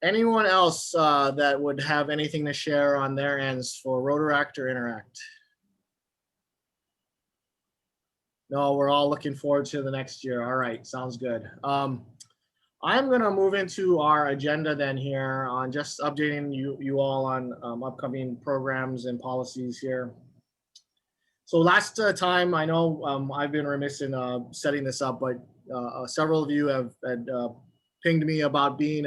Anyone else that would have anything to share on their ends for Rotaract or Interact? No, we're all looking forward to the next year. All right, sounds good. I'm going to move into our agenda then here on just updating you all on upcoming programs and policies here. So last time, I know I've been remiss in setting this up, but several of you have pinged me about being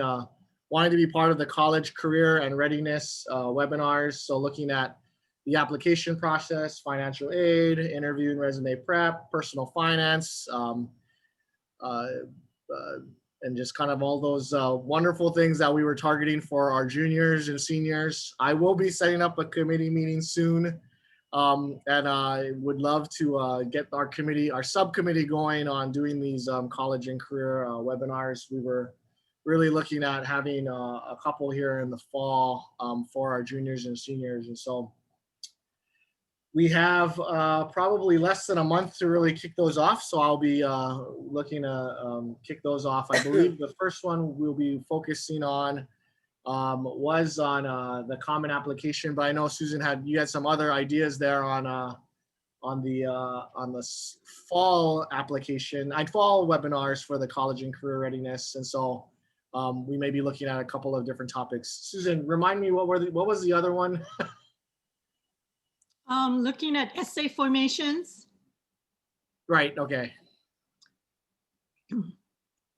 wanting to be part of the college career and readiness webinars. So looking at the application process, financial aid, interview and resume prep, personal finance, and just kind of all those wonderful things that we were targeting for our juniors and seniors. I will be setting up a committee meeting soon. And I would love to get our subcommittee going on doing these college and career webinars. We were really looking at having a couple here in the fall for our juniors and seniors. And so we have probably less than a month to really kick those off. So I'll be looking to kick those off. I believe the first one we'll be focusing on was on the common application, but I know Susan you had some other ideas there on the fall application, fall webinars for the college and career readiness. And so we may be looking at a couple of different topics. Susan, remind me what was the other one? Looking at essay formations. Right, okay.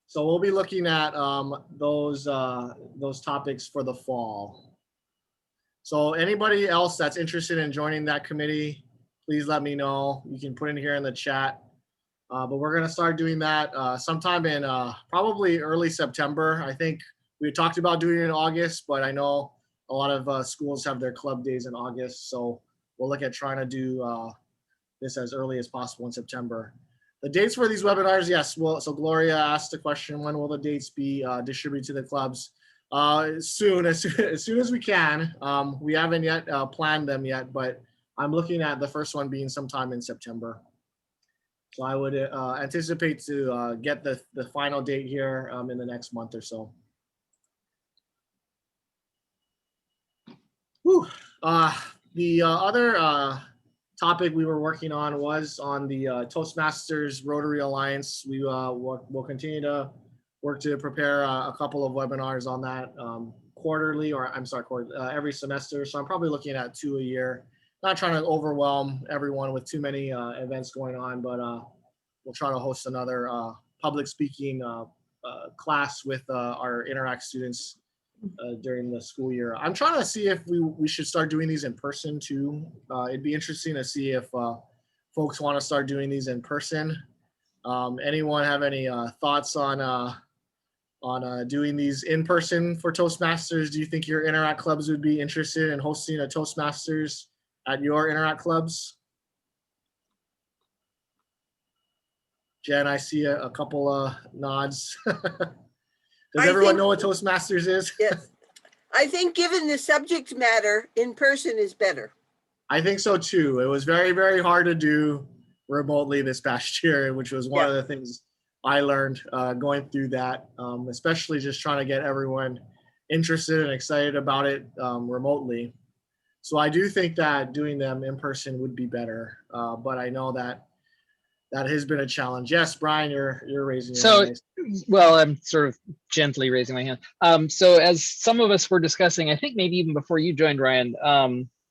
So we'll be looking at those topics for the fall. So anybody else that's interested in joining that committee, please let me know. You can put in here in the chat. But we're gonna start doing that sometime in probably early September. I think we talked about doing it in August, but I know a lot of schools have their club days in August. So we'll look at trying to do this as early as possible in September. The dates for these webinars, yes. Well, so Gloria asked the question, when will the dates be distributed to the clubs? Soon as we can. We haven't yet planned them yet, but I'm looking at the first one being sometime in September. So I would anticipate to get the final date here in the next month or so. Whew. The other topic we were working on was on the Toastmasters Rotary Alliance. We will continue to work to prepare a couple of webinars on that every semester. So I'm probably looking at 2 a year. Not trying to overwhelm everyone with too many events going on, but we'll try to host another public speaking class with our Interact students during the school year. I'm trying to see if we should start doing these in person too. It'd be interesting to see if folks want to start doing these in person. Anyone have any thoughts on doing these in person for Toastmasters? Do you think your Interact clubs would be interested in hosting a Toastmasters at your Interact clubs? Jen, I see a couple of nods. Does everyone know what Toastmasters is? Yes. I think given the subject matter, in person is better. I think so too. It was very, very hard to do remotely this past year, which was one of the things I learned going through that, especially just trying to get everyone interested and excited about it remotely. So I do think that doing them in person would be better, but I know that has been a challenge. Yes, Brian, you're raising your hand. Well, I'm sort of gently raising my hand. So as some of us were discussing, I think maybe even before you joined, Ryan,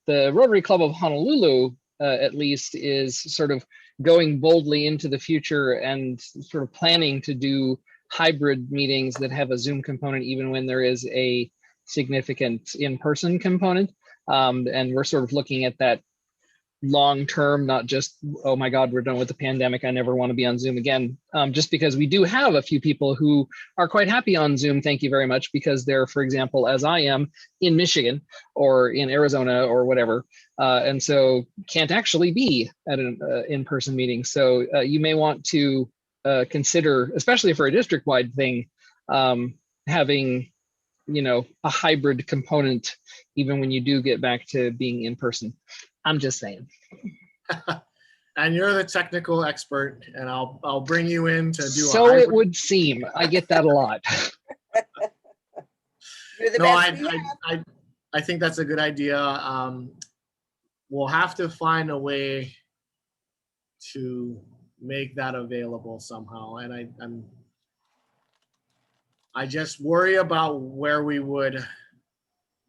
the Rotary Club of Honolulu, at least, is sort of going boldly into the future and sort of planning to do hybrid meetings that have a Zoom component, even when there is a significant in-person component. And we're sort of looking at that long term, not just, oh my God, we're done with the pandemic, I never want to be on Zoom again. Just because we do have a few people who are quite happy on Zoom, thank you very much, because they're, for example, as I am, in Michigan or in Arizona or whatever, and so can't actually be at an in-person meeting. So you may want to consider, especially for a district-wide thing, having a hybrid component, even when you do get back to being in person. I'm just saying. And you're the technical expert, and I'll bring you in to do. So it would seem. I get that a lot. the No, best we have. I think that's a good idea. We'll have to find a way to make that available somehow. And I just worry about where we would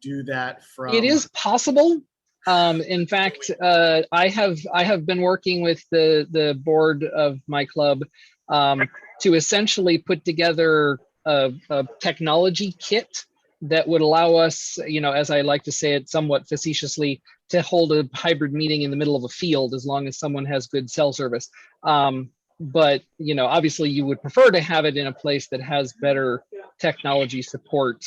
do that from. It is possible. In fact, I have been working with the board of my club to essentially put together a technology kit that would allow us, as I like to say it somewhat facetiously, to hold a hybrid meeting in the middle of a field as long as someone has good cell service. But obviously you would prefer to have it in a place that has better technology support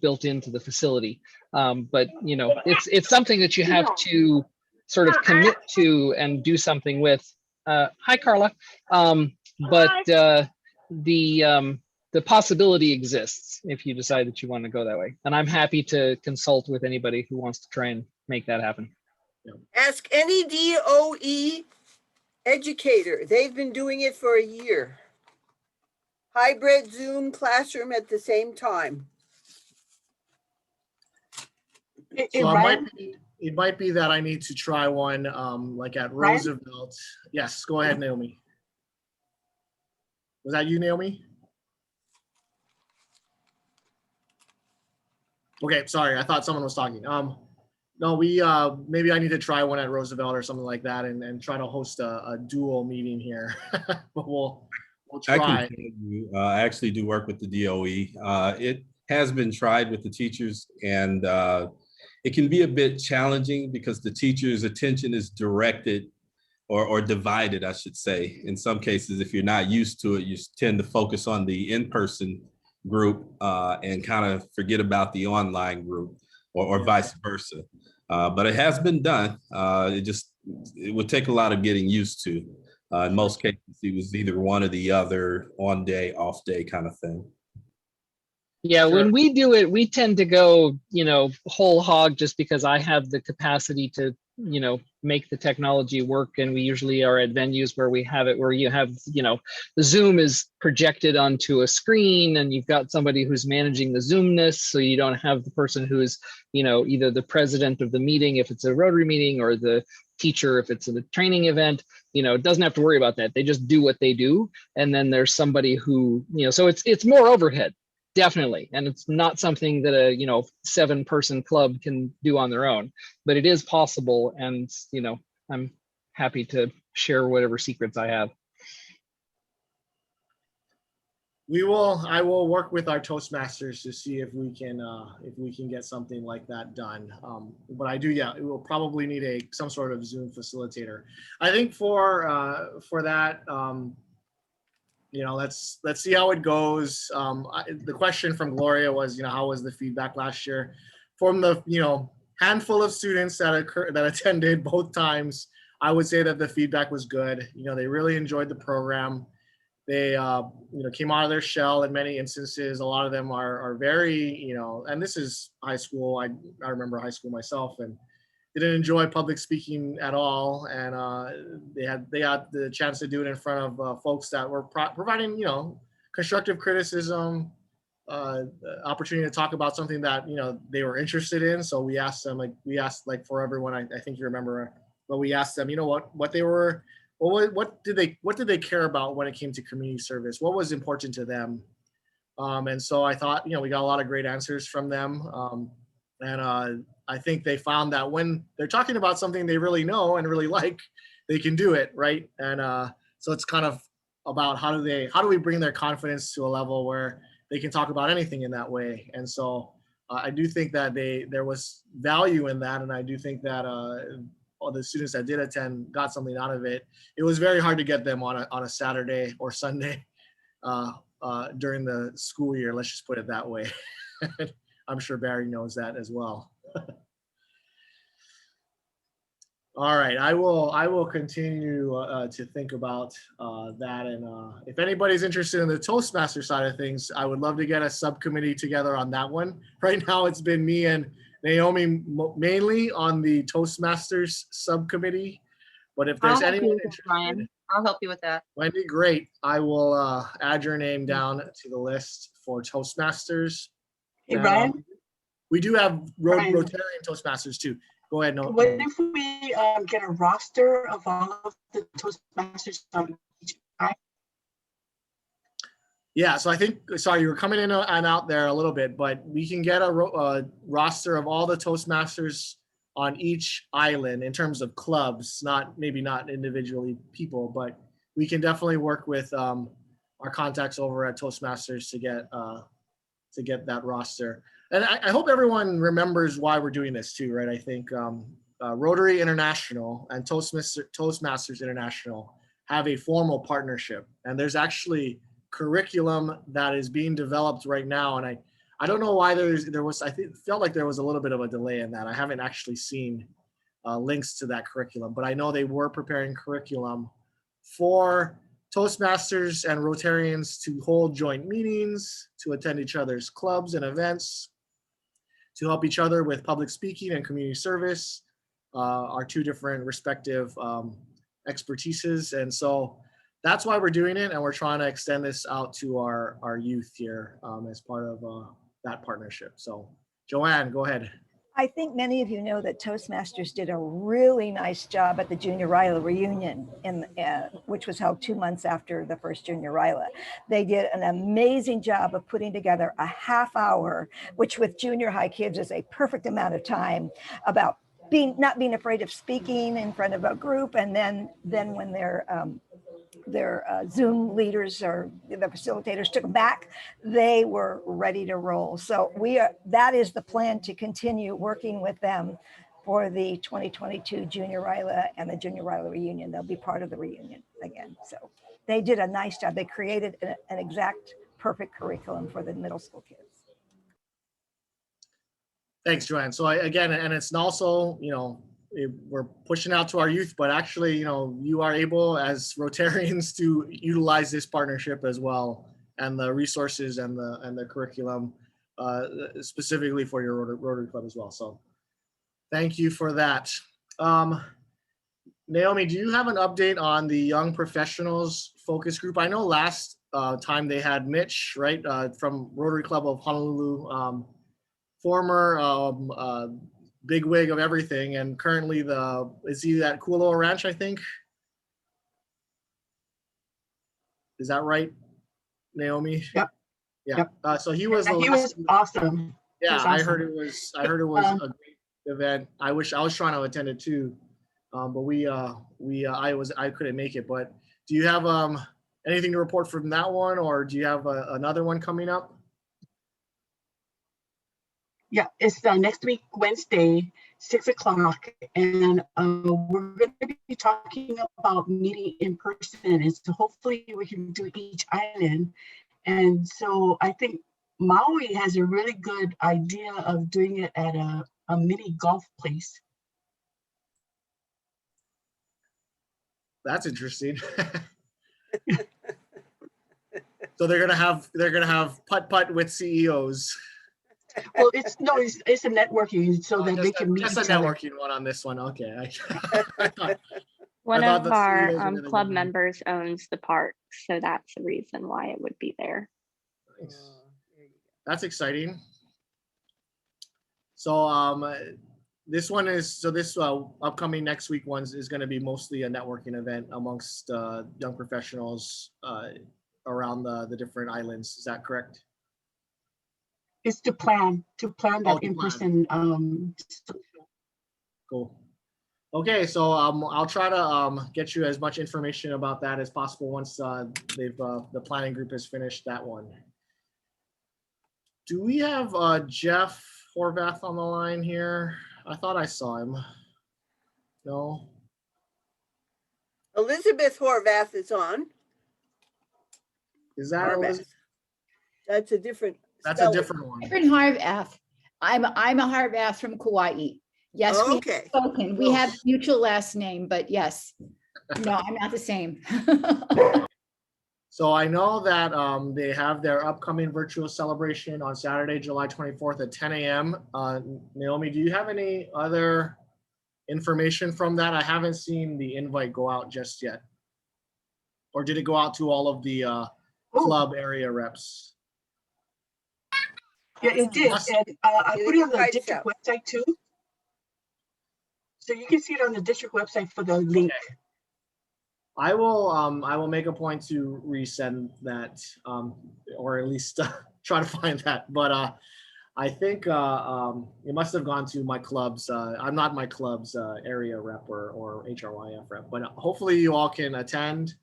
built into the facility. But it's something that you have to sort of commit to and do something with. Hi, Carla. But the possibility exists if you decide that you want to go that way. And I'm happy to consult with anybody who wants to try and make that happen. Ask any DOE educator. They've been doing it for a year. Hybrid Zoom classroom at the same time. So it might be that I need to try one like at Ryan? Roosevelt. Yes, go ahead, Naomi. Was that you, Naomi? Okay, sorry. I thought someone was talking. No, maybe I need to try one at Roosevelt or something like that and try to host a dual meeting here. But we'll I try. can tell you, I actually do work with the DOE. It has been tried with the teachers, and it can be a bit challenging because the teacher's attention is directed or divided, I should say. In some cases, if you're not used to it, you tend to focus on the in-person group and kind of forget about the online group or vice versa. But it has been done. It would take a lot of getting used to. In most cases, it was either one or the other, on day, off day kind of thing. Yeah, Sure. when we do it, we tend to go, whole hog just because I have the capacity to, make the technology work. And we usually are at venues where we have it, where you have, the Zoom is projected onto a screen and you've got somebody who's managing the Zoomness. So you don't have the person who's, either the president of the meeting, if it's a Rotary meeting, or the teacher, if it's a training event, doesn't have to worry about that. They just do what they do. And then there's somebody who, so it's more overhead. Definitely. And it's not something that a, 7-person club can do on their own, but it is possible. And, I'm happy to share whatever secrets I have. I will work with our Toastmasters to see if we can get something like that done. But I do, yeah, it will probably need some sort of Zoom facilitator. I think for that, let's see how it goes. The question from Gloria was, how was the feedback last year? From the, handful of students that attended both times, I would say that the feedback was good. They really enjoyed the program. They, came out of their shell in many instances. A lot of them are very, and this is high school. I remember high school myself and didn't enjoy public speaking at all. And they had the chance to do it in front of folks that were providing, constructive criticism, opportunity to talk about something that, they were interested in. So we asked them, for everyone, I think you remember, but we asked them, what did they care about when it came to community service? What was important to them? And so I thought, we got a lot of great answers from them. And I think they found that when they're talking about something they really know and really like, they can do it, right? And so it's kind of about how do we bring their confidence to a level where they can talk about anything in that way. And so I do think that there was value in that, and I do think that all the students that did attend got something out of it. It was very hard to get them on a Saturday or Sunday during the school year. Let's just put it that way. I'm sure Barry knows that as well. All right, I will continue to think about that, and if anybody's interested in the Toastmaster side of things, I would love to get a subcommittee together on that one. Right now, it's been me and Naomi mainly on the Toastmasters subcommittee, but if there's anyone interested, I'll help you with that. Wendy, great. I will add your name down to the list for Toastmasters. Hey, Brian, We do have Right. Rotarian Toastmasters too. Go ahead, What no. if we get a roster of all of the Toastmasters on each island? Yeah, so I think, sorry, you were coming in and out there a little bit, but we can get a roster of all the Toastmasters on each island in terms of clubs, maybe not individually people, but we can definitely work with our contacts over at Toastmasters to get that roster. And I hope everyone remembers why we're doing this too, right? I think Rotary International and Toastmasters International have a formal partnership, and there's actually curriculum that is being developed right now. And I don't know why felt like there was a little bit of a delay in that. I haven't actually seen links to that curriculum, but I know they were preparing curriculum for Toastmasters and Rotarians to hold joint meetings, to attend each other's clubs and events, to help each other with public speaking and community service, our two different respective expertises. And so that's why we're doing it, and we're trying to extend this out to our youth here as part of that partnership. So Joanne, go ahead. I think many of you know that Toastmasters did a really nice job at the Junior RILA reunion, which was held 2 months after the first Junior RILA. They did an amazing job of putting together a half hour, which with junior high kids is a perfect amount of time, about not being afraid of speaking in front of a group, and then when their Zoom leaders or the facilitators took them back, they were ready to roll. So that is the plan, to continue working with them for the 2022 Junior RILA and the Junior RILA reunion. They'll be part of the reunion again. So they did a nice job. They created an exact perfect curriculum for the middle school kids. Thanks, Joanne. So again, and it's also, we're pushing out to our youth, but actually, you are able as Rotarians to utilize this partnership as well, and the resources and the curriculum specifically for your Rotary Club as well. So thank you for that. Naomi, do you have an update on the Young Professionals Focus Group? I know last time they had Mitch, right, from Rotary Club of Honolulu, former bigwig of everything, and currently is he at Kualoa Ranch, I think? Is that right, Naomi? Yep. Yeah. Yep. So he was. He was awesome. Yeah, was I awesome. heard it was a great event. I wish I was trying to attend it too, but I couldn't make it. But do you have anything to report from that one, or do you have another one coming up? Yeah, it's next week, Wednesday, 6 o'clock. And we're going to be talking about meeting in person. And so hopefully we can do each island. And so I think Maui has a really good idea of doing it at a mini golf place. That's interesting. So they're gonna have putt with CEOs. Well, it's a networking so that they can meet just a each other. networking one on this one. Okay. One thought of the our CEOs were gonna club go. members owns the park, so that's the reason why it would be there. Nice. That's exciting. So this one is this upcoming next week one is going to be mostly a networking event amongst young professionals around the different islands. Is that correct? It's to plan that in person. Cool. Okay, so I'll try to get you as much information about that as possible once the planning group has finished that one. Do we have Jeff Horvath on the line here? I thought I saw him. No. Elizabeth Horvath is on. Is that Horvath. Elizabeth? That's a different. That's spelling. a different one. Different Harvath. I'm a Harvath from Kauai. Yes, Oh, we okay. have spoken. We have mutual last name, but yes. No, I'm not the same. So I know that they have their upcoming virtual celebration on Saturday, July 24th at 10 a.m. Naomi, do you have any other information from that? I haven't seen the invite go out just yet. Or did it go out to all of the club area reps? Yeah, it did. Must- And I Yeah, put it on the guys district out. website too. So you can see it on the district website for the link. I will make a point to resend that, or at least try to find that. But I think it must have gone to my club's. I'm not my club's area rep or HRYF rep, but hopefully you all can attend.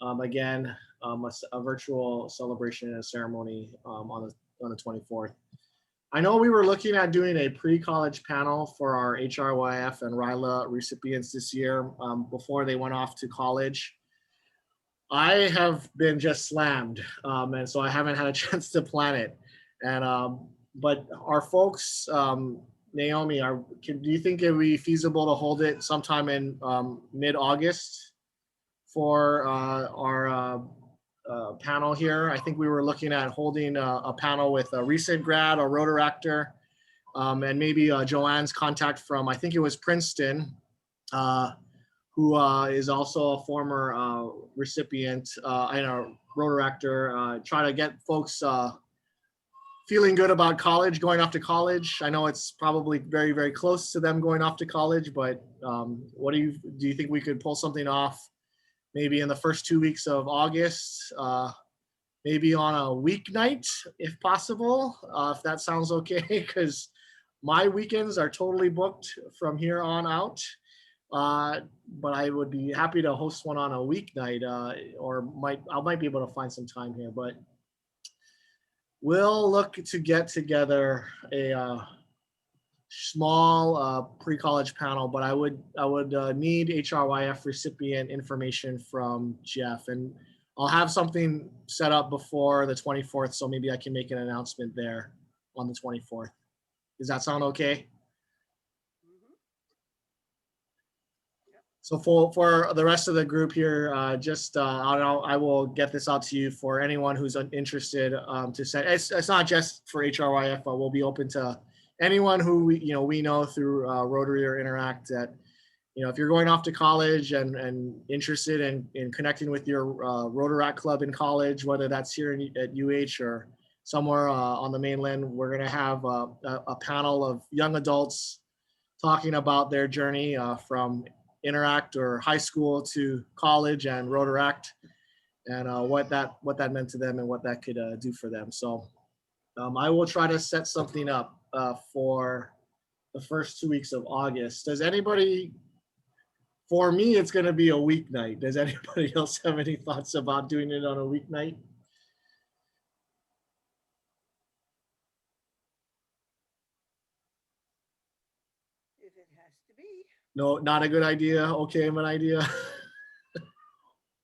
Again, a virtual celebration and a ceremony on the 24th. I know we were looking at doing a pre-college panel for our HRYF and RILA recipients this year before they went off to college. I have been just slammed, and so I haven't had a chance to plan it. And but our folks, Naomi, do you think it would be feasible to hold it sometime in mid-August for our panel here? I think we were looking at holding a panel with a recent grad or Rotaractor, and maybe Joanne's contact from, I think it was Princeton, who is also a former recipient and a Rotaractor, try to get folks feeling good about college, going off to college. I know it's probably very, very close to them going off to college, but what do you think we could pull something off maybe in the first 2 weeks of August, maybe on a weeknight if possible, if that sounds okay, because my weekends are totally booked from here on out. But I would be happy to host one on a weeknight, or I might be able to find some time here, but we'll look to get together a small pre-college panel, but I would need HRYF recipient information from Jeff, and I'll have something set up before the 24th, so maybe I can make an announcement there on the 24th. Does that sound okay? So for the rest of the group here, I will get this out to you for anyone who's interested to send. It's not just for HRYF, but we'll be open to anyone who we know through Rotary or Interact that, if you're going off to college and interested in connecting with your Rotaract club in college, whether that's here at UH or somewhere on the mainland, we're going to have a panel of young adults talking about their journey from Interact or high school to college and Rotaract, and what that meant to them and what that could do for them. So I will try to set something up for the first 2 weeks of August. Does anybody, for me, it's going to be a weeknight. Does anybody else have any thoughts about doing it on a weeknight? If it has to be. No, not a good idea. Okay, an idea.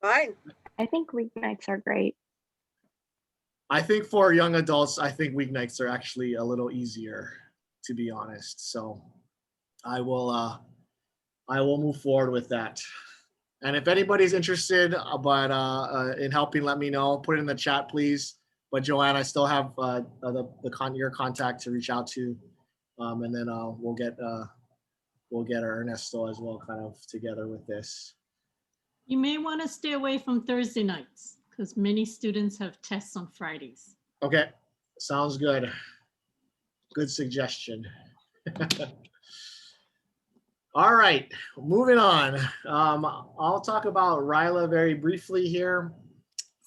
Fine. I think weeknights are great. I think for young adults, I think weeknights are actually a little easier, to be honest. So I will move forward with that. And if anybody's interested, in helping, let me know. Put it in the chat, please. But Joanne, I still have your contact to reach out to, and then we'll get Ernesto as well, kind of together with this. You may want to stay away from Thursday nights because many students have tests on Fridays. Okay, sounds good. Good suggestion. All right, moving on. I'll talk about RILA very briefly here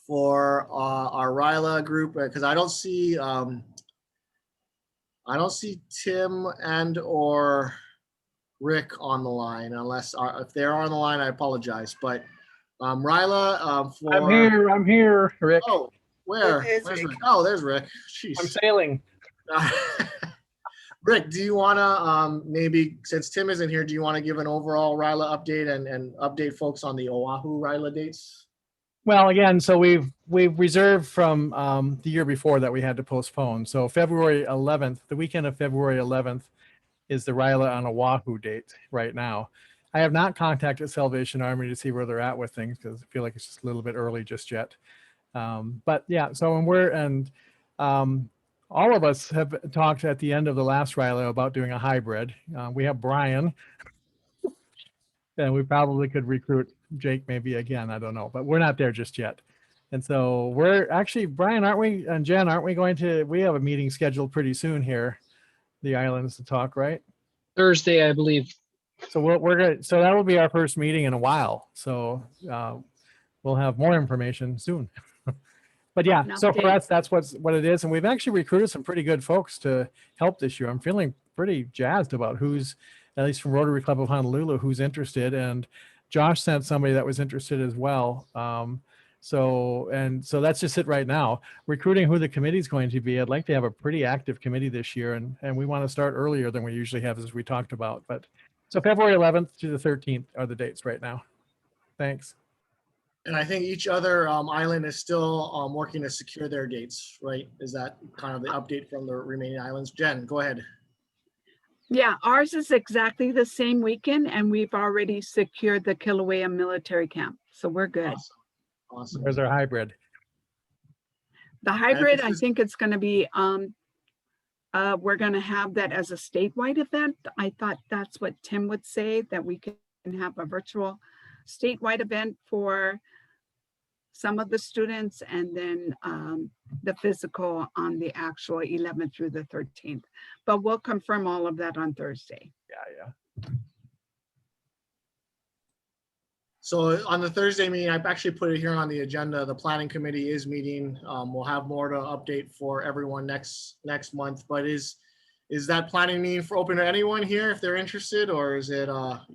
for our RILA group, because I don't see Tim and or Rick on the line, unless if they're on the line, I apologize. But RILA for I'm here, Rick. Oh, where? There's Where's Rick. Rick? Oh, there's Rick. Jeez. I'm sailing. Rick, do you want to maybe, since Tim isn't here, do you want to give an overall RILA update and update folks on the Oahu RILA dates? Well, again, so we've reserved from the year before that we had to postpone. So February 11th, the weekend of February 11th is the RILA on Oahu date right now. I have not contacted Salvation Army to see where they're at with things because I feel like it's just a little bit early just yet. But yeah, so all of us have talked at the end of the last RILA about doing a hybrid. We have Brian, and we probably could recruit Jake maybe again. I don't know, but we're not there just yet. And so we're actually, Brian, aren't we, and Jen, aren't we going to, we have a meeting scheduled pretty soon here, the islands to talk, right? Thursday, I believe. So we're gonna, so that will be our first meeting in a while. So we'll have more information soon. But yeah, An so for update. us, that's what it is. And we've actually recruited some pretty good folks to help this year. I'm feeling pretty jazzed about who's, at least from Rotary Club of Honolulu, who's interested. And Josh sent somebody that was interested as well. So that's just it right now. Recruiting who the committee is going to be. I'd like to have a pretty active committee this year, and we want to start earlier than we usually have, as we talked about. But so February 11th to the 13th are the dates right now. Thanks. And I think each other island is still working to secure their dates, right? Is that kind of the update from the remaining islands? Jen, go ahead. Yeah, ours is exactly the same weekend, and we've already secured the Kilauea military camp. So we're good. Awesome. Where's our hybrid? The hybrid, this I is- think it's going to be, we're going to have that as a statewide event. I thought that's what Tim would say, that we can have a virtual statewide event for some of the students, and then the physical on the actual 11th through the 13th. But we'll confirm all of that on Thursday. Yeah. So on the Thursday meeting, I've actually put it here on the agenda. The planning committee is meeting. We'll have more to update for everyone next month. But is that planning meeting for open to anyone here if they're interested, or is it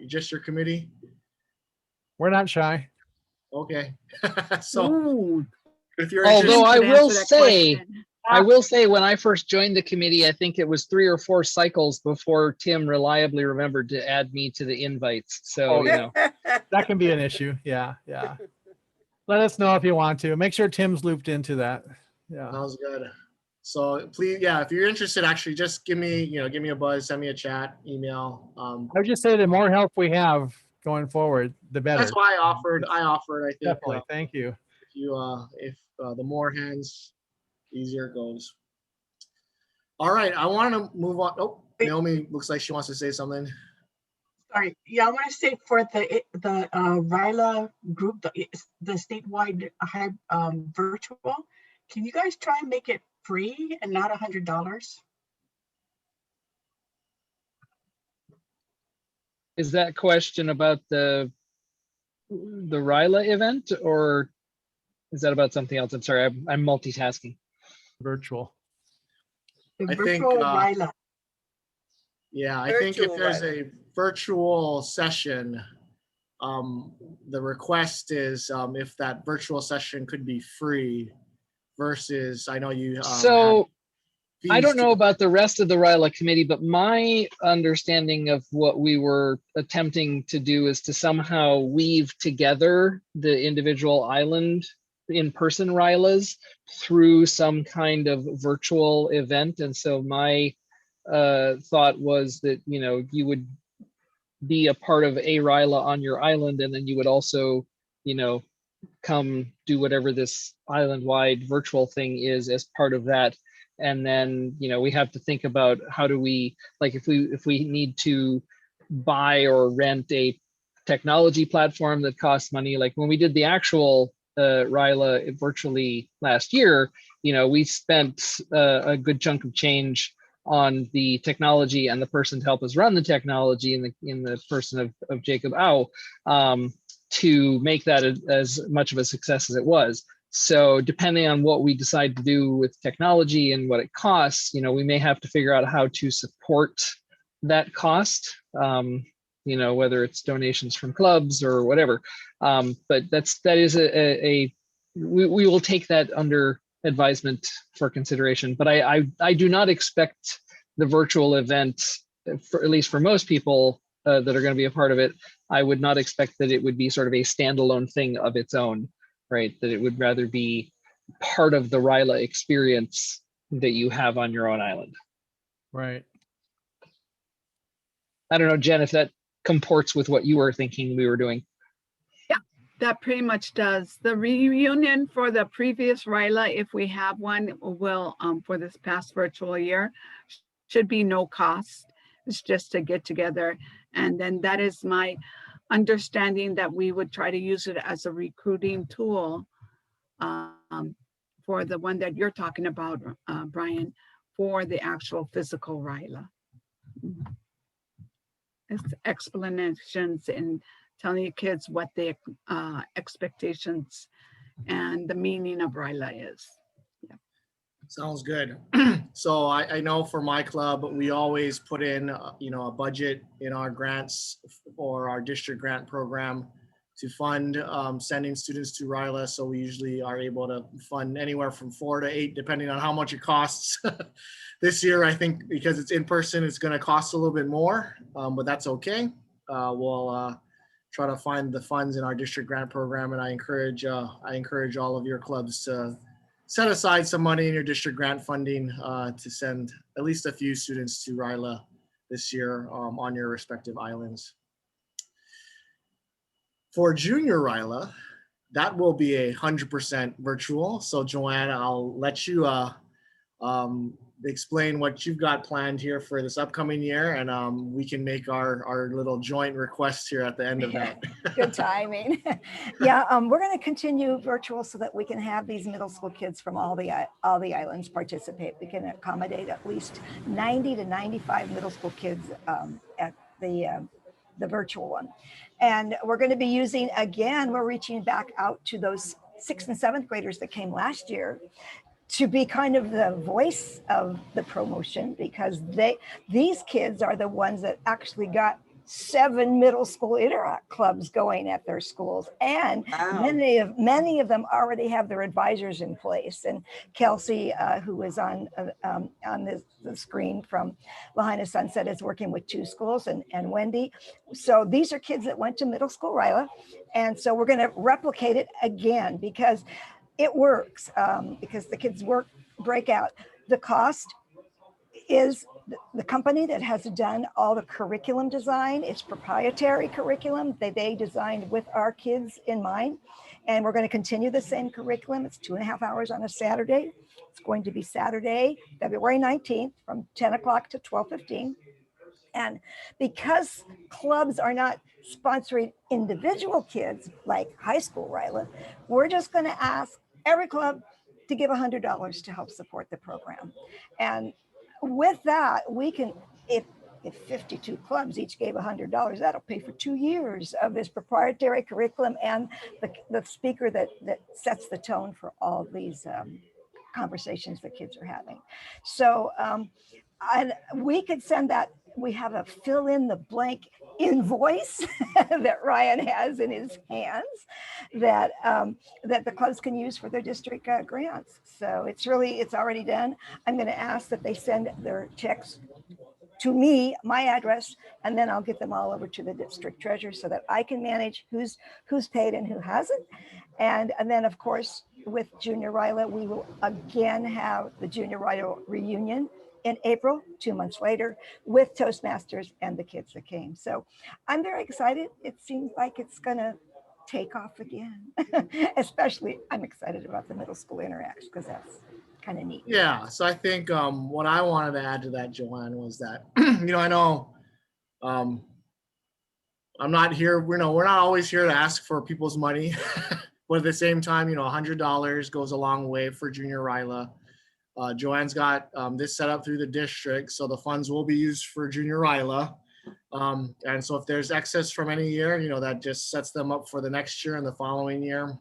just your committee? We're not shy. Okay. So Ooh, if you're interested, Although I could will answer that say, question. when I first joined the committee, I think it was 3 or 4 cycles before Tim reliably remembered to add me to the invites. So, you know, That can be an issue. Yeah. Let us know if you want to. Make sure Tim's looped into that. Yeah. sounds good. So please, yeah, if you're interested, actually just give me a buzz, send me a chat, email. I would just say the more help we have going forward, the better. That's why I offered. I think Definitely. Thank you. if the more hands, the easier it goes. All right, I want to move on. Oh, Naomi looks like she wants to say something. Sorry, yeah, I want to say for the RILA group, the statewide virtual, can you guys try and make it free and not $100? is that question about the RILA event, or is that about something else? I'm sorry, I'm multitasking. Virtual. The I think, virtual RILA. Yeah, I think if Virtual, there's right. a virtual session, the request is if that virtual session could be free versus, I know you. So I don't know to- about the rest of the RILA committee, but my understanding of what we were attempting to do is to somehow weave together the individual island in-person RILAs through some kind of virtual event. And so my thought was that, you know, you would be a part of a RILA on your island, and then you would also, you know, come do whatever this island-wide virtual thing is as part of that. And then, you know, we have to think about how do we, like, if we need to buy or rent a technology platform that costs money, like when we did the actual RILA virtually last year, you know, we spent a good chunk of change on the technology and the person to help us run the technology in the person of Jacob Au, to make that as much of a success as it was. So depending on what we decide to do with technology and what it costs, you know, we may have to figure out how to support that cost, you know, whether it's donations from clubs or whatever. But that is we will take that under advisement for consideration. But I do not expect the virtual event, at least for most people that are going to be a part of it, I would not expect that it would be sort of a standalone thing of its own, right? That it would rather be part of the RILA experience that you have on your own island. Right. I don't know, Jen, if that comports with what you were thinking we were doing. That pretty much does. The reunion for the previous RILA, if we have one, will for this past virtual year, should be no cost. It's just to get together. And then that is my understanding that we would try to use it as a recruiting tool for the one that you're talking about, Brian, for the actual physical RILA. It's explanations and telling your kids what the expectations and the meaning of RILA is. Sounds good. So I know for my club, we always put in, a budget in our grants or our district grant program to fund sending students to RILA. So we usually are able to fund anywhere from 4 to 8, depending on how much it costs. This year, I think because it's in person, it's going to cost a little bit more, but that's okay. We'll try to find the funds in our district grant program, and I encourage all of your clubs to set aside some money in your district grant funding to send at least a few students to RILA this year on your respective islands. For junior RILA, that will be 100% virtual. So Joanne, I'll let you explain what you've got planned here for this upcoming year, and we can make our little joint request here at the end of that. Good timing. Yeah, we're going to continue virtual so that we can have these middle school kids from all the islands participate. We can accommodate at least 90 to 95 middle school kids at the virtual one. And we're going to be using, again, we're reaching back out to those 6th and 7th graders that came last year to be kind of the voice of the promotion, because these kids are the ones that actually got 7 middle school interact clubs going at their schools, and Wow. many of them already have their advisors in place. And Kelsey, who is on the screen from Lahaina Sunset, is working with 2 schools, and Wendy. So these are kids that went to middle school RILA, and so we're going to replicate it again because it works, because the kids break out. The cost is the company that has done all the curriculum design. It's proprietary curriculum that they designed with our kids in mind. And we're going to continue the same curriculum. It's 2.5 hours on a Saturday. It's going to be Saturday, February 19th from 10 o'clock to 12:15. And because clubs are not sponsoring individual kids like high school RILA, we're just going to ask every club to give $100 to help support the program. And with that, we can, if 52 clubs each gave $100, that'll pay for 2 years of this proprietary curriculum and the speaker that sets the tone for all these conversations that kids are having. So we could send that. We have a fill in the blank invoice that Ryan has in his hands that the clubs can use for their district grants. So it's already done. I'm going to ask that they send their checks to me, my address, and then I'll get them all over to the district treasurer so that I can manage who's paid and who hasn't. And then of course, with Junior RILA, we will again have the Junior RILA reunion in April, 2 months later, with Toastmasters and the kids that came. So I'm very excited. It seems like it's gonna take off again. Especially, I'm excited about the middle school interacts because that's kind of neat. Yeah, so I think what I wanted to add to that, Joanne, was that, I know I'm not here, we're not always here to ask for people's money, but at the same time, $100 goes a long way for Junior RILA. Joanne's got this set up through the district, so the funds will be used for Junior RILA. And so if there's excess from any year, that just sets them up for the next year and the following year.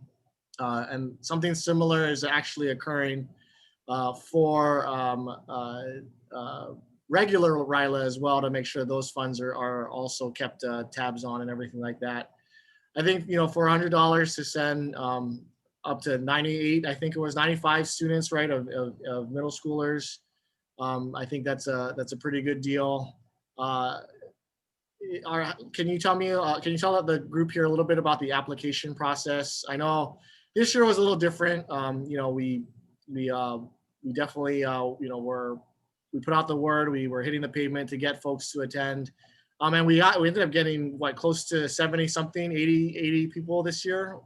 And something similar is actually occurring for regular RILA as well, to make sure those funds are also kept tabs on and everything like that. I think, for $100 to send up to 98, I think it was 95 students, right, of middle schoolers. I think that's a pretty good deal. Can you tell the group here a little bit about the application process? I know this year was a little different. We definitely, we put out the word, we were hitting the pavement to get folks to attend. And we ended up getting close to 70 something, 80 people this year.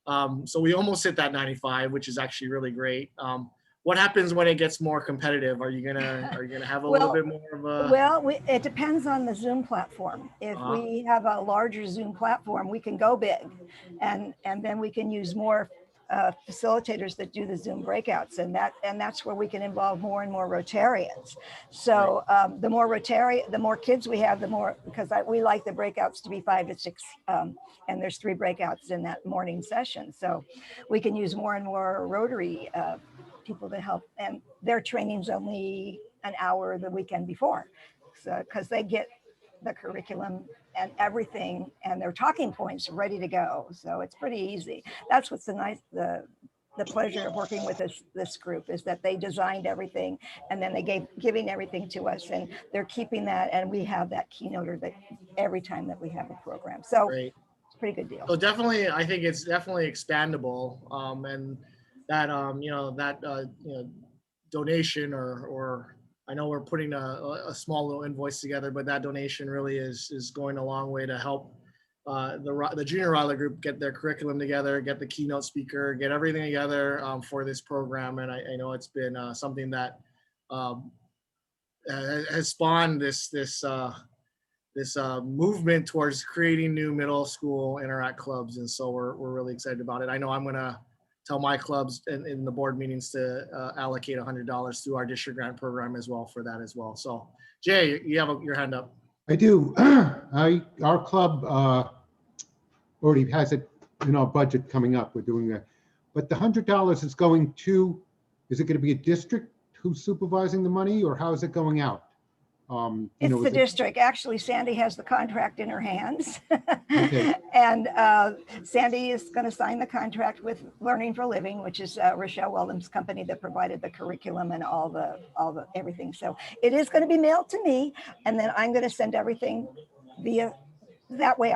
So we almost hit that 95, which is actually really great. What happens when it gets more competitive? Are you gonna have a little bit more of a? Well, it depends on the Zoom platform. If we have a larger Zoom platform, we can go big, and then we can use more facilitators that do the Zoom breakouts, and that's where we can involve more and more Rotarians. So the more kids we have, the more, because we like the breakouts to be 5 to 6, and there's 3 breakouts in that morning session. So we can use more and more Rotary people to help, and their training's only an hour the weekend before. So, because they get the curriculum and everything and their talking points ready to go. So it's pretty easy. That's what's the pleasure of working with this group, is that they designed everything and then they giving everything to us, and they're keeping that, and we have that keynoter that every time that we have a program. So Great. it's a pretty good deal. So definitely, I think it's definitely expandable, and that donation or I know we're putting a small little invoice together, but that donation really is going a long way to help the Junior Ryler group get their curriculum together, get the keynote speaker, get everything together for this program. And I know it's been something that has spawned this movement towards creating new middle school Interact clubs. And so we're really excited about it. I know I'm going to tell my clubs in the board meetings to allocate $100 through our district grant program as well for that as well. So Jay, you have your hand up. I do. Our club already has it in our budget coming up. We're doing that. But the $100 is going to, is it going to be a district who's supervising the money, or how is it going out? It's the district. Actually, Sandy has the contract in her hands. Okay. And Sandy is going to sign the contract with Learning for Living, which is Rochelle Weldon's company that provided the curriculum and all the everything. So it is going to be mailed to me, and then I'm going to send everything via, that way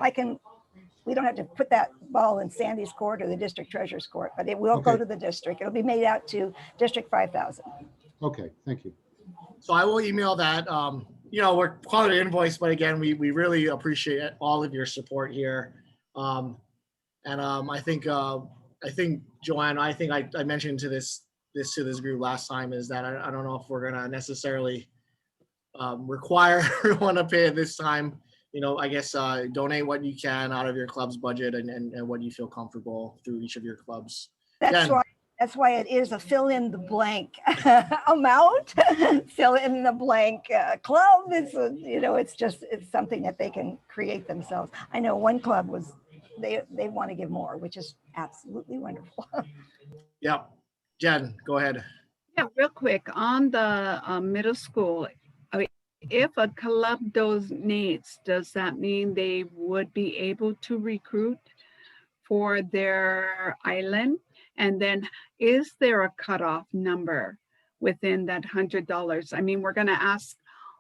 we don't have to put that ball in Sandy's court or the district treasurer's court, but it will go to the district. It'll be made out to District 5000. Okay, thank you. So I will email that. We're calling it an invoice, but again, we really appreciate all of your support here. I think Joanne, I think I mentioned to this group last time, is that I don't know if we're gonna necessarily require everyone to pay at this time. I guess donate what you can out of your club's budget and what you feel comfortable through each of your clubs. That's why it is a fill in the blank amount, fill in the blank club. It's something that they can create themselves. I know one club they want to give more, which is absolutely wonderful. Yep. Jen, go ahead. Yeah, real quick on the middle school. If a club donates, does that mean they would be able to recruit for their island? And then is there a cutoff number within that $100? I mean, we're going to ask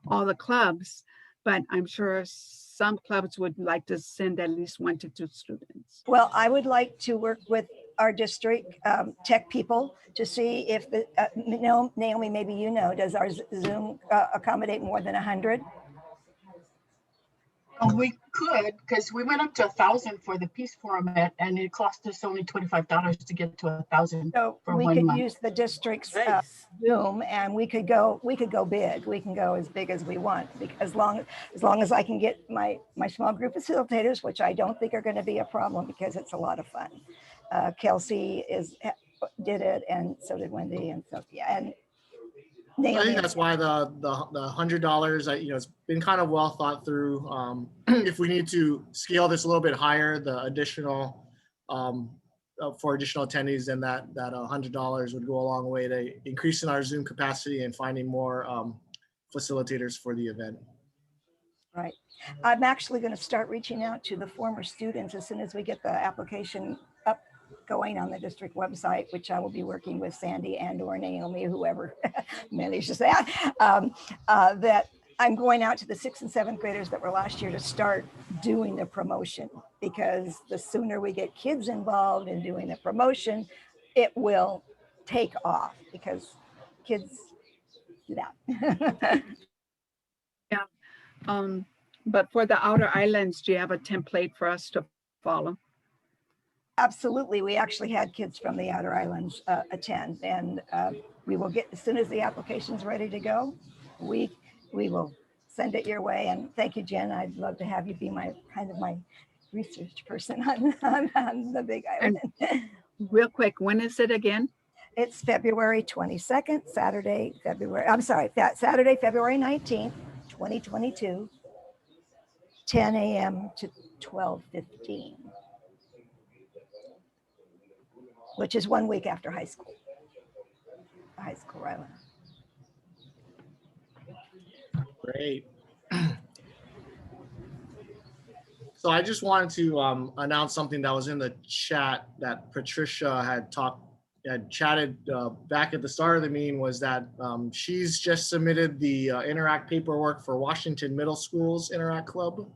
all the clubs, but I'm sure some clubs would like to send at least 1 to 2 students. Well, I would like to work with our district tech people to see if Naomi, maybe does our Zoom accommodate more than 100? We could, because we went up to 1,000 for the Peace Forum, and it cost us only $25 to get to 1,000. So for we 1 could month. use the district's Zoom, and we could go big. We can go as big as we want, because as long as I can get my small group facilitators, which I don't think are going to be a problem, because it's a lot of fun. Kelsey did it, and so did Wendy and Sophia. And I think that's why the $100, it's been kind of well thought through. If we need to scale this a little bit higher, the additional for additional attendees, then that $100 would go a long way to increasing our Zoom capacity and finding more facilitators for the event. Right. I'm actually going to start reaching out to the former students as soon as we get the application up going on the district website, which I will be working with Sandy and or Naomi, whoever manages that, that I'm going out to the 6th and 7th graders that were last year to start doing the promotion, because the sooner we get kids involved in doing the promotion, it will take off, because kids do that. Yeah. But for the outer islands, do you have a template for us to follow? Absolutely. We actually had kids from the outer islands attend, and we will get, as soon as the application is ready to go, we will send it your way. And thank you, Jen. I'd love to have you be my research person on the Big Island. Real quick, when is it again? It's February 22nd, Saturday, February 19th, 2022, 10 a.m. to 12:15, which is 1 week after high school. High school RILA. Great. So I just wanted to announce something that was in the chat that Patricia had chatted back at the start of the meeting, was that she's just submitted the Interact paperwork for Washington Middle School's Interact Club.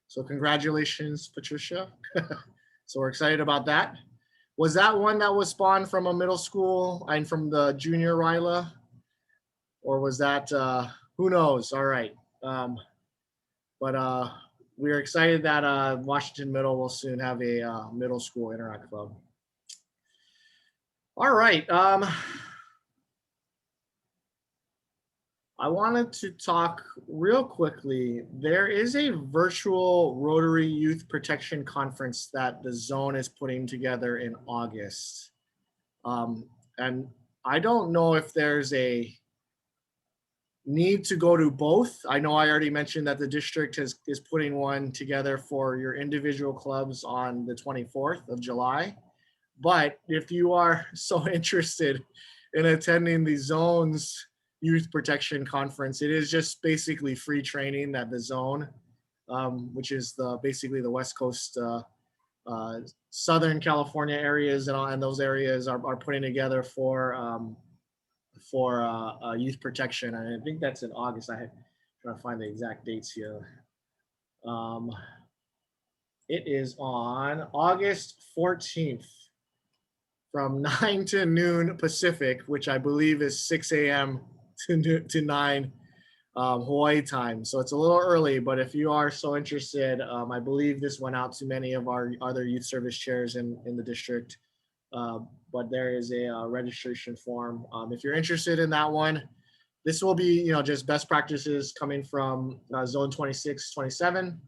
So congratulations, Patricia. So we're excited about that. Was that one that was spawned from a middle school and from the junior RILA? Or was that, who knows? All right. But we're excited that Washington Middle will soon have a middle school Interact Club. All right. I wanted to talk real quickly. There is a virtual Rotary Youth Protection Conference that the Zone is putting together in August. And I don't know if there's a need to go to both. I know I already mentioned that the district is putting one together for your individual clubs on the 24th of July. But if you are so interested in attending the Zone's Youth Protection Conference, it is just basically free training that the Zone, which is basically the West Coast, Southern California areas and those areas are putting together for youth protection. And I think that's in August. I'm trying to find the exact dates here. It is on August 14th from 9 to noon Pacific, which I believe is 6 a.m. to 9 Hawaii time. So it's a little early, but if you are so interested, I believe this went out to many of our other youth service chairs in the district. But there is a registration form. If you're interested in that one, this will be, just best practices coming from Zone 26, 27,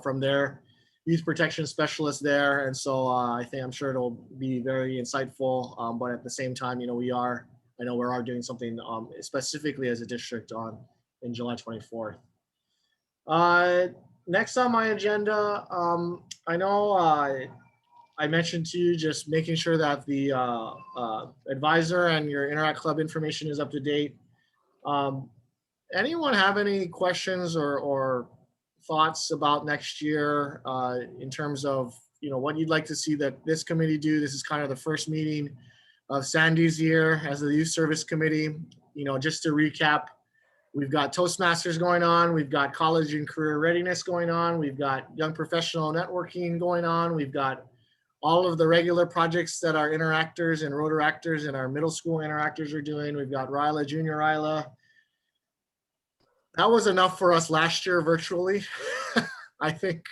from their youth protection specialist there. And so I'm sure it'll be very insightful. But at the same time, we are doing something specifically as a district in July 24th. Next on my agenda, I know I mentioned to you just making sure that the advisor and your Interact Club information is up to date. Anyone have any questions or thoughts about next year in terms of what you'd like to see that this committee do? This is kind of the first meeting of Sandy's year as the Youth Service Committee. Just to recap, we've got Toastmasters going on, we've got college and career readiness going on, we've got young professional networking going on, we've got all of the regular projects that our interactors and Rotaractors and our middle school interactors are doing. We've got RILA, Junior RILA. That was enough for us last year virtually, I think.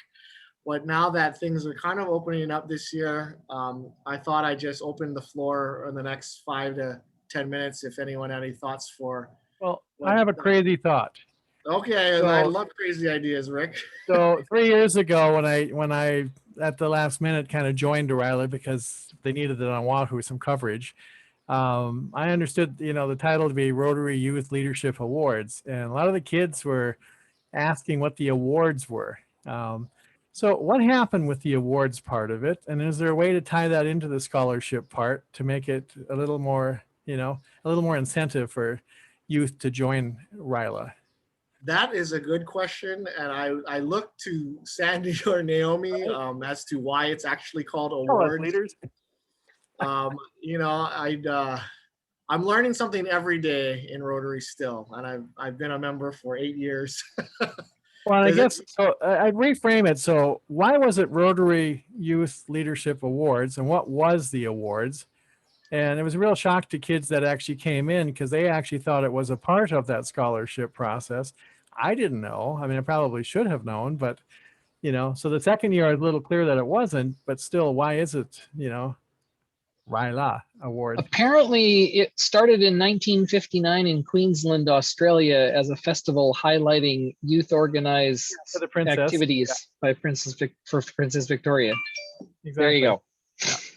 But now that things are kind of opening up this year, I thought I'd just open the floor in the next 5 to 10 minutes if anyone had any thoughts for. Well, I have a crazy thought. Okay, So, I love crazy ideas, Rick. So 3 years ago, when I at the last minute kind of joined RILA because they needed it on Wahoo, some coverage. I understood, the title to be Rotary Youth Leadership Awards, and a lot of the kids were asking what the awards were. So what happened with the awards part of it? And is there a way to tie that into the scholarship part to make it a little more, a little more incentive for youth to join RILA? That is a good question, and I look to Sandy or Naomi as to why it's actually called awards. Leaders. I'm learning something every day in Rotary still, and I've been a member for 8 years. Well, I guess so. I'd reframe it. So, why was it Rotary Youth Leadership Awards, and what was the awards? And it was a real shock to kids that actually came in because they actually thought it was a part of that scholarship process. I didn't know. I mean, I probably should have known, but, so the second year I was a little clear that it wasn't, but still, why is it, RILA Award? Apparently, it started in 1959 in Queensland, Australia, as a festival highlighting youth organized For the princess. activities by Princess Victoria. Exactly. There you go.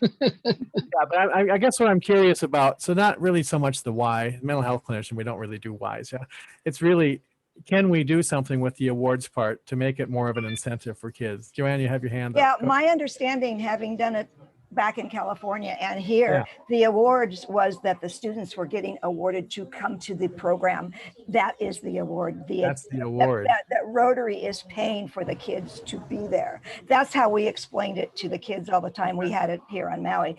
Yeah, but I guess what I'm curious about, so not really so much the why, mental health clinician, we don't really do whys. Yeah. It's really, can we do something with the awards part to make it more of an incentive for kids? Joanne, you have your hand Yeah, up. my understanding, having done it back in California and Yeah. here, the awards was that the students were getting awarded to come to the program. That is the award. That's the award. That Rotary is paying for the kids to be there. That's how we explained it to the kids all the time. We had it here on Maui.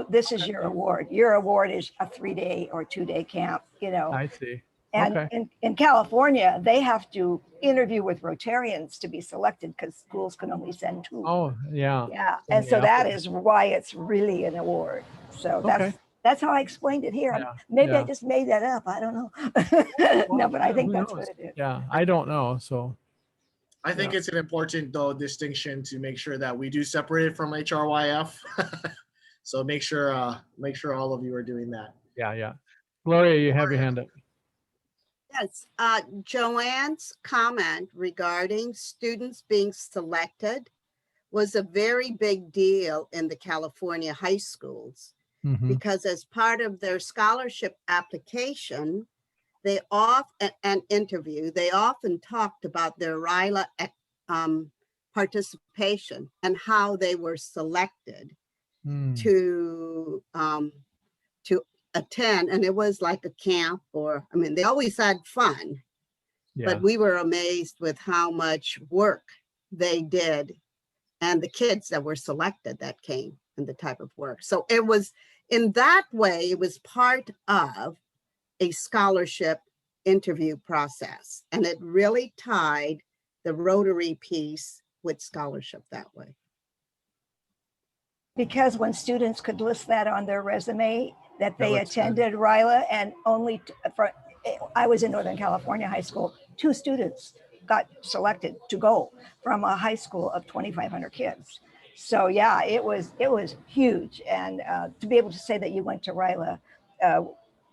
This is your award. Your award is a 3-day or 2-day camp, you know. I see. And Okay. in California, they have to interview with Rotarians to be selected because schools can only send 2. Oh, yeah. Yeah, and so that is why it's really an award. So Okay. that's how I explained it here. Yeah, Maybe I yeah. just made that up. I don't know. No, but I think Who that's knows? what it is. Yeah, I don't know. So, I think it's an important though distinction to make sure that we do separate it from HRYF. So make sure all of you are doing that. yeah. Gloria, you have your hand up. Yes, Joanne's comment regarding students being selected was a very big deal in the California high schools Mhm. because as part of their scholarship application, they and interview, they often talked about their RILA participation and how they were selected Hmm. to attend, and it was like a camp, or I mean, they always had fun, Yeah. but we were amazed with how much work they did and the kids that were selected that came and the type of work. So it was, in that way, it was part of a scholarship interview process, and it really tied the Rotary piece with scholarship that way. Because when students could list that on their resume, that they looks good. attended RILA, and only I was in Northern California high school, 2 students got selected to go from a high school of 2,500 kids. So yeah, it was huge. And to be able to say that you went to RILA,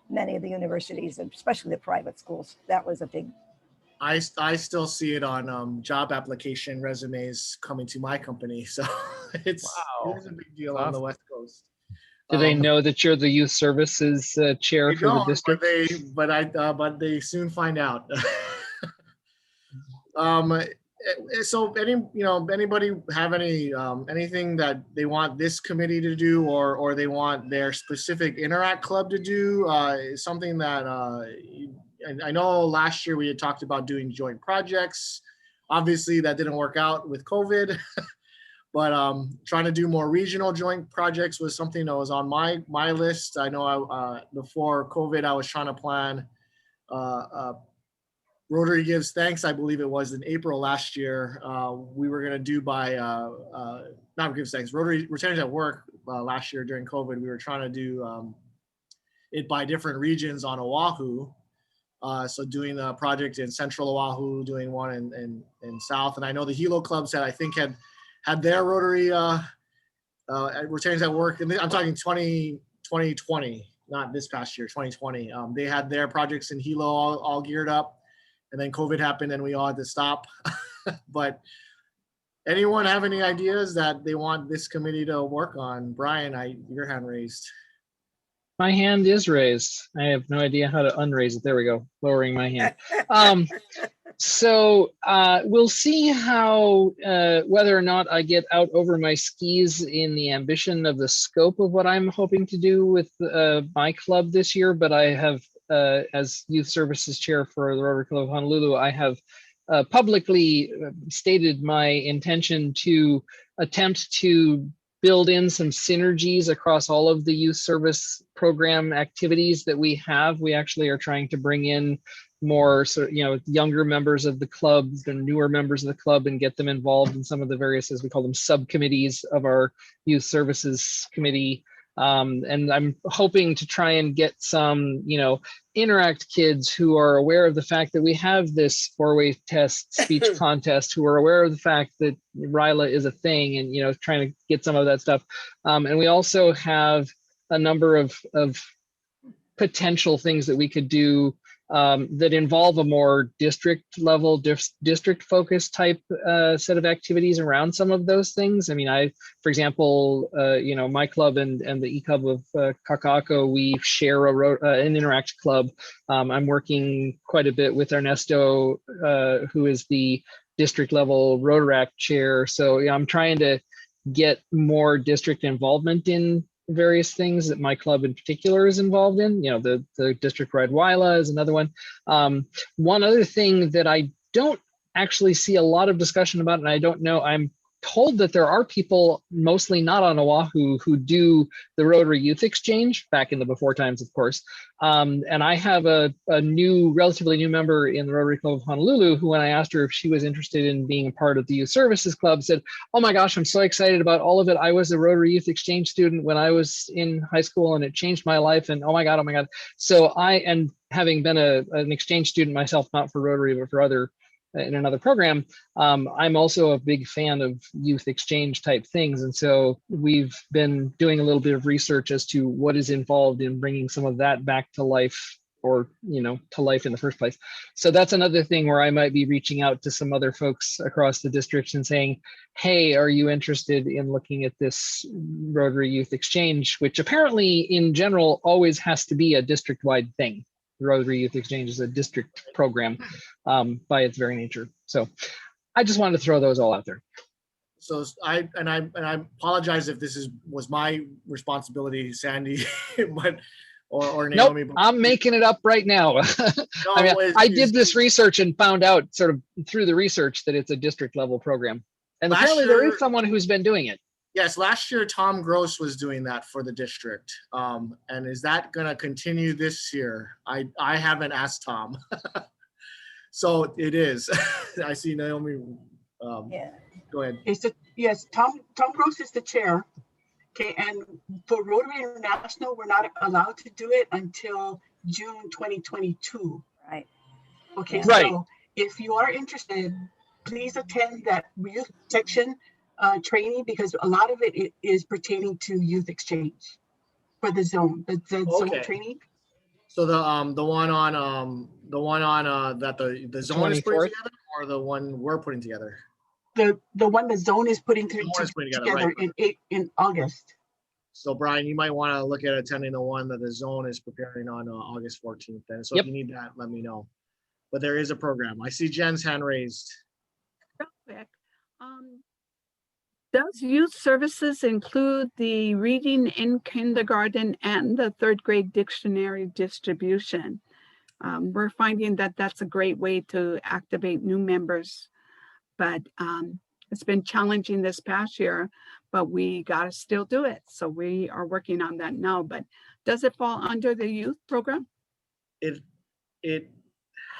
many of the universities, especially the private schools, that was a big. I still see it on job application resumes coming to my company. So it's a big deal on the West Coast. Do they know that you're the youth services chair They for the don't, district? but they soon find out. So anybody have anything that they want this committee to do, or they want their specific Interact Club to do? Something that I know last year we had talked about doing joint projects. Obviously that didn't work out with COVID. But trying to do more regional joint projects was something that was on my list. I know before COVID, I was trying to plan Rotary Gives Thanks. I believe it was in April last year. We were going to do by, not Gives Thanks, Rotary Rotarians at Work last year during COVID. We were trying to do it by different regions on Oahu. So doing a project in Central Oahu, doing one in South. And I know the Hilo Clubs that I think had their Rotary Rotarians at Work, and I'm talking 2020, not this past year, 2020. They had their projects in Hilo all geared up, and then COVID happened and we all had to stop. But anyone have any ideas that they want this committee to work on? Brian, your hand raised. My hand is raised. I have no idea how to unraise it. There we go, lowering my hand. So we'll see how whether or not I get out over my skis in the ambition of the scope of what I'm hoping to do with my club this year. But I have, as youth services chair for the Rotary Club of Honolulu, I have publicly stated my intention to attempt to build in some synergies across all of the youth service program activities that we have. We actually are trying to bring in more younger members of the club, the newer members of the club, and get them involved in some of the various, as we call them, subcommittees of our youth services committee. And I'm hoping to try and get some, Interact kids who are aware of the fact that we have this 4-way test speech contest, who are aware of the fact that RILA is a thing, and, trying to get some of that stuff. And we also have a number of potential things that we could do that involve a more district level, district focused type set of activities around some of those things. I mean, for example, my club and the E-Club of Kaka'ako, we share an Interact club. I'm working quite a bit with Ernesto, who is the district level Rotaract chair. So I'm trying to get more district involvement in various things that my club in particular is involved in. The district-wide WILA is another one. One other thing that I don't actually see a lot of discussion about, and I don't know, I'm told that there are people, mostly not on Oahu, who do the Rotary Youth Exchange, back in the before times, of course. And I have a relatively new member in the Rotary Club of Honolulu, who, when I asked her if she was interested in being a part of the Youth Services Club, said, "Oh my gosh, I'm so excited about all of it. I was a Rotary Youth Exchange student when I was in high school, and it changed my life. And oh my God. So and having been an exchange student myself, not for Rotary, but for in another program, I'm also a big fan of youth exchange type things. And so we've been doing a little bit of research as to what is involved in bringing some of that back to life, or, to life in the first place. So that's another thing where I might be reaching out to some other folks across the district and saying, hey, are you interested in looking at this Rotary Youth Exchange, which apparently in general always has to be a district-wide thing. Rotary Youth Exchange is a district program by its very nature. So I just wanted to throw those all out there. So I apologize if this was my responsibility, Sandy, but or Naomi. Nope, I'm making it up right now. I did this research and found out sort of through the research that it's a district level program. And apparently there is someone who's been doing it. Yes, last year Tom Gross was doing that for the district. And is that going to continue this year? I haven't asked Tom. So it is. I see Naomi. Yeah. Go ahead. Yes, Tom Gross is the chair. Okay, and for Rotary International, we're not allowed to do it until June 2022. Right. Okay, right. So if you are interested, please attend that youth protection training, because a lot of it is pertaining to youth exchange for the zone, the zone training. So the one on that the zone is putting together, or the one we're putting together? The one the zone is putting together right. in August. So Brian, you might want to look at attending the one that the zone is preparing on August 14th. Then, so if you need that, let me know. But there is a program. I see Jen's hand raised. Real quick. Does youth services include the reading in kindergarten and the third grade dictionary distribution? We're finding that that's a great way to activate new members, but it's been challenging this past year, but we got to still do it. So we are working on that now. But does it fall under the youth program? It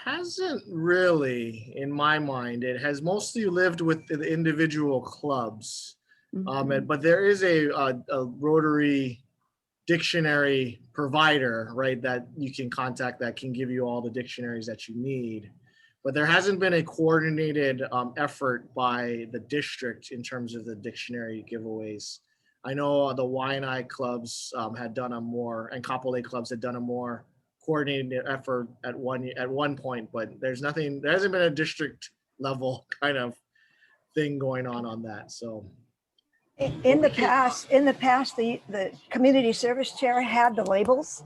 hasn't really, in my mind. It has mostly lived with the individual clubs. But there is a Rotary dictionary provider, right, that you can contact that can give you all the dictionaries that you need. But there hasn't been a coordinated effort by the district in terms of the dictionary giveaways. I know the Waianae clubs had done a more, and Kapolei clubs had done a more coordinated effort at one point, but there hasn't been a district level kind of thing going on that. So in the past, the community service chair had the labels,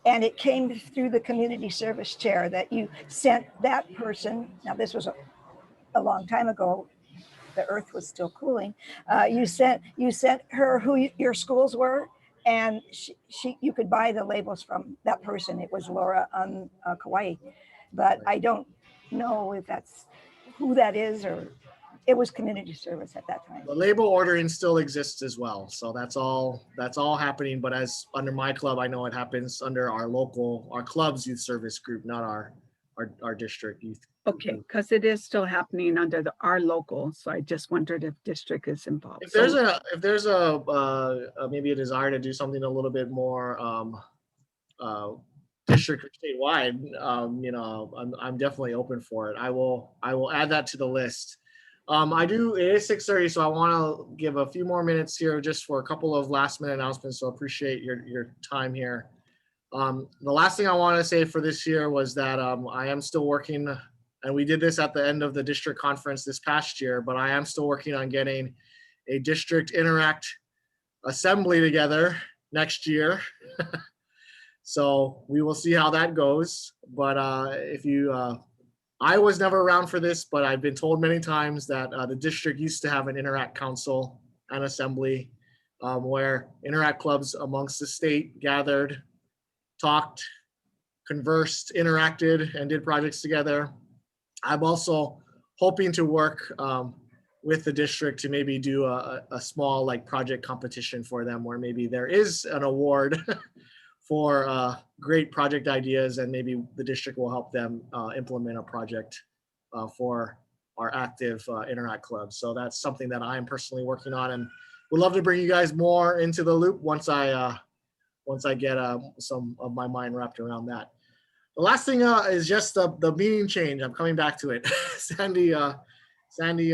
and it came through the community service chair that you sent that person. Now this was a long time ago. The earth was still cooling. You sent her who your schools were, and you could buy the labels from that person. It was Laura on Kauai, but I don't know if that's who that is, or it was community service at that time. The label ordering still exists as well. So that's all happening. But as under my club, I know it happens under our club's youth service group, not our district youth. Okay, because it is still happening under our local. So I just wondered if district is involved. If there's maybe a desire to do something a little bit more district or statewide, I'm definitely open for it. I will add that to the list. It is 6:30, so I want to give a few more minutes here just for a couple of last minute announcements. So appreciate your time here. The last thing I want to say for this year was that I am still working, and we did this at the end of the district conference this past year, but I am still working on getting a district interact assembly together next year. So we will see how that goes. But I was never around for this, but I've been told many times that the district used to have an Interact Council and Assembly where Interact clubs amongst the state gathered, talked, conversed, interacted, and did projects together. I'm also hoping to work with the district to maybe do a small like project competition for them where maybe there is an award for great project ideas, and maybe the district will help them implement a project for our active Interact club. So that's something that I'm personally working on, and would love to bring you guys more into the loop once I get some of my mind wrapped around that. The last thing is just the meeting change. I'm coming back to it. Sandy,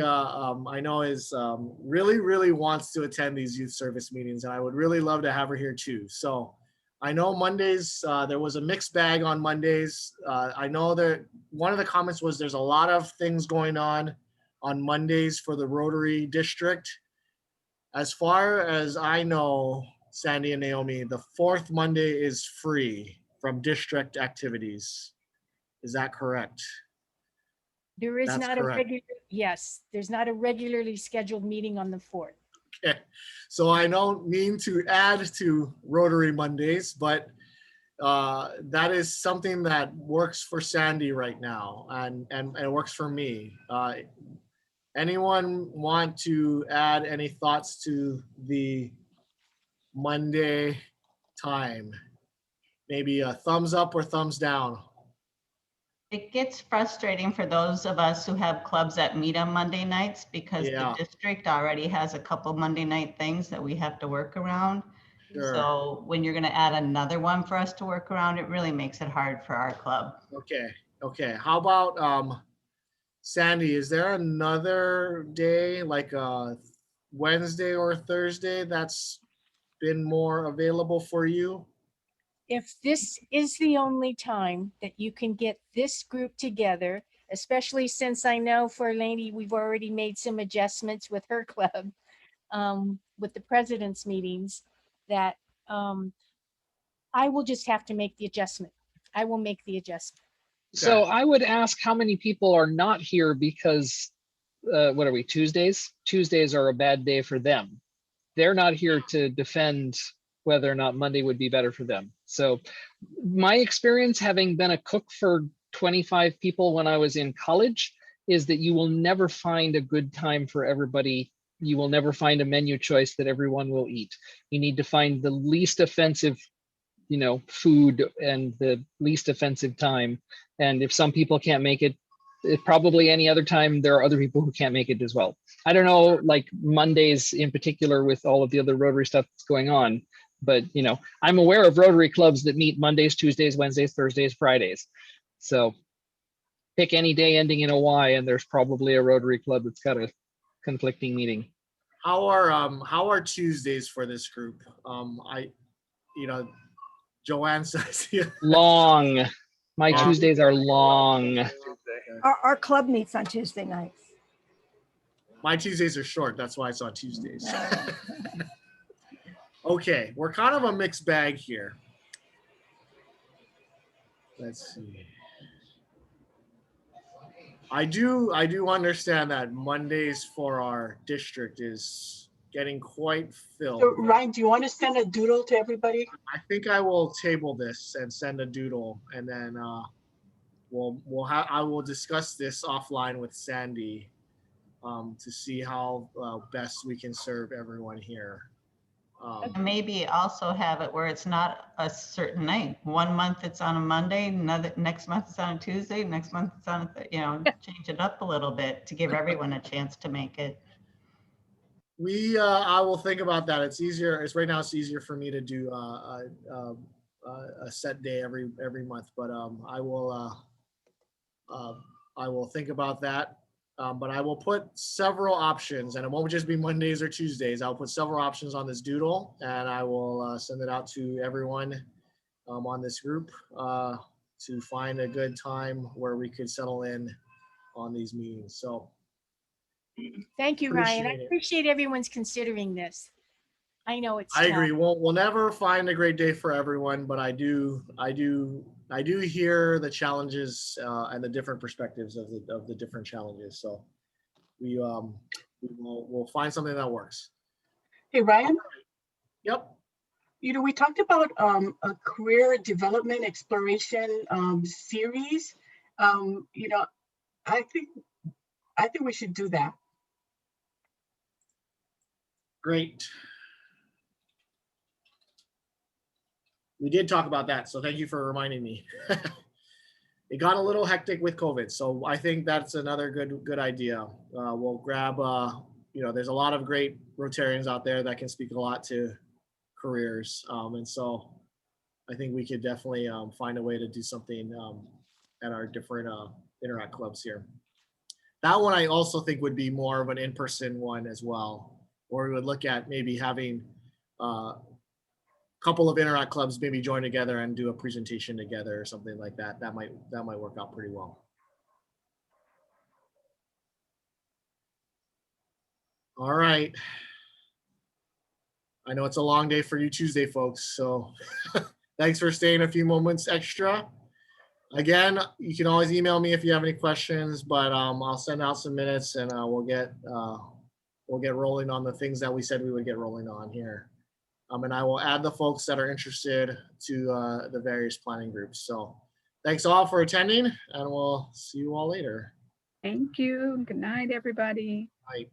I know is really wants to attend these youth service meetings, and I would really love to have her here too. So I know Mondays, there was a mixed bag on Mondays. I know that one of the comments was there's a lot of things going on Mondays for the Rotary District. As far as I know, Sandy and Naomi, the fourth Monday is free from district activities. Is that correct? There is That's not correct. a regular, yes, there's not a regularly scheduled meeting on the 4th. Okay, so I don't mean to add to Rotary Mondays, but that is something that works for Sandy right now, and it works for me. Anyone want to add any thoughts to the Monday time? Maybe a thumbs up or thumbs down. It gets frustrating for those of us who have clubs that meet on Monday nights because Yeah. the district already has a couple Monday night things that we have to work around. Sure. So when you're going to add another one for us to work around, it really makes it hard for our club. Okay. How about Sandy? Is there another day like a Wednesday or Thursday that's been more available for you? If this is the only time that you can get this group together, especially since I know for Lainey, we've already made some adjustments with her club, with the president's meetings, that I will just have to make the adjustment. I will make the adjustment. So I would ask how many people are not here because, what are we, Tuesdays? Tuesdays are a bad day for them. They're not here to defend whether or not Monday would be better for them. So my experience, having been a cook for 25 people when I was in college, is that you will never find a good time for everybody. You will never find a menu choice that everyone will eat. You need to find the least offensive, food and the least offensive time. And if some people can't make it, probably any other time, there are other people who can't make it as well. I don't know, like Mondays in particular with all of the other Rotary stuff that's going on. But, I'm aware of Rotary clubs that meet Mondays, Tuesdays, Wednesdays, Thursdays, Fridays. So pick any day ending in a Y and there's probably a Rotary club that's got a conflicting meeting. How are Tuesdays for this group? Joanne says long. My Tuesdays are long. Our club meets on Tuesday nights. My Tuesdays are short. That's why it's on Tuesdays. Okay, we're kind of a mixed bag here. Let's see. I do understand that Mondays for our district is getting quite filled. So Ryan, do you want to send a doodle to everybody? I think I will table this and send a doodle, and then I will discuss this offline with Sandy to see how best we can serve everyone here. Maybe also have it where it's not a certain night. 1 month it's on a Monday, next month it's on a Tuesday, next month it's on change it up a little bit to give everyone a chance to make it. I will think about that. It's easier. Right now it's easier for me to do a set day every month, but I will think about that. But I will put several options, and it won't just be Mondays or Tuesdays. I'll put several options on this doodle, and I will send it out to everyone on this group to find a good time where we could settle in on these meetings. So Thank you, Ryan. I Appreciate it. appreciate everyone's considering this. I know it's I tough. agree. We'll never find a great day for everyone, but I do hear the challenges and the different perspectives of the different challenges. So we'll find something that works. Hey, Ryan, Yep. we talked about a career development exploration series. I think we should do that. Great. We did talk about that, so thank you for reminding me. It got a little hectic with COVID, so I think that's another good idea. We'll grab, there's a lot of great Rotarians out there that can speak a lot to careers, and so I think we could definitely find a way to do something at our different Interact clubs here. That one I also think would be more of an in-person one as well, or we would look at maybe having couple of Interact clubs maybe join together and do a presentation together or something like that. That might work out pretty well. All right. I know it's a long day for you Tuesday folks, so thanks for staying a few moments extra. Again, you can always email me if you have any questions, but I'll send out some minutes and we'll get rolling on the things that we said we would get rolling on here. And I will add the folks that are interested to the various planning groups. So thanks all for attending, and we'll see you all later. Thank you. Good night, everybody. Bye.